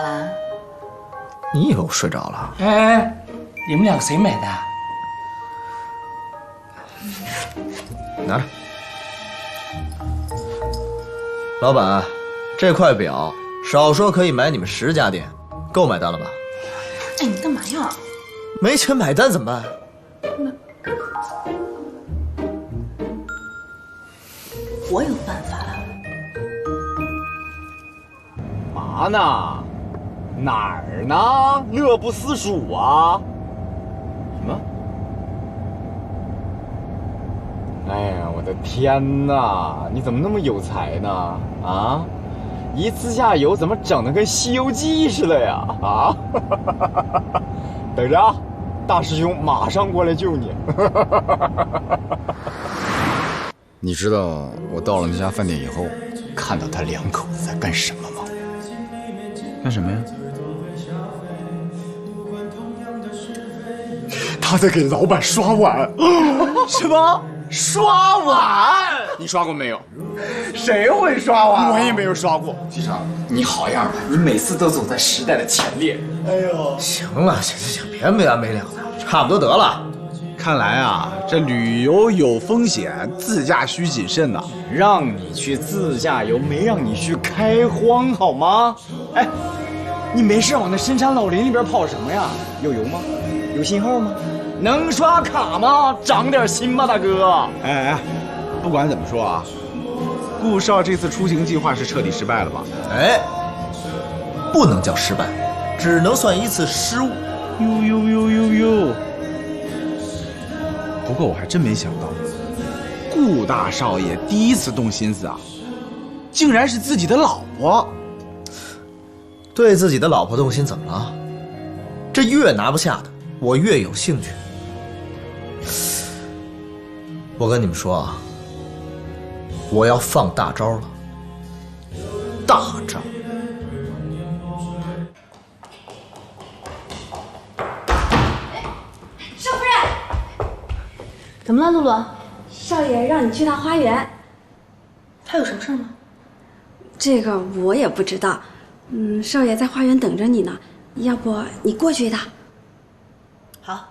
啦？你以为我睡着了？哎，你们两个谁买的？拿着。老板，这块表少说可以买你们10家店，够买单了吧？哎，你干嘛呀？没钱买单怎么办？我有办法。嘛呢？哪儿呢？乐不思蜀啊！什么？哎呀，我的天哪！你怎么那么有才呢？啊，一自驾游怎么整得跟《西游记》似的呀？啊！等着啊，大师兄马上过来救你。你知道我到了那家饭店以后，看到他2口子在干什么吗？干什么呀？他在给老板刷碗。什么？刷碗？你刷过没有？谁会刷碗？我也没有刷过。机长，你好样的！你每次都走在时代的前列。哎呦，行了，行，别没完没了的，差不多得了。看来啊，这旅游有风险，自驾需谨慎呐。让你去自驾游，没让你去开荒，好吗？哎，你没事往那深山老林里边跑什么呀？有油吗？有信号吗？能刷卡吗？长点心吧，大哥。哎，不管怎么说啊，顾少这次出行计划是彻底失败了吧？哎，不能叫失败，只能算一次失误。呦！不过我还真没想到，顾大少爷第一次动心思啊，竟然是自己的老婆。对自己的老婆动心怎么了？这越拿不下的，我越有兴趣。我跟你们说啊，我要放大招了，大招！少夫人，怎么了，露露？少爷让你去趟花园。他有什么事吗？这个我也不知道。少爷在花园等着你呢，要不你过去一趟？好。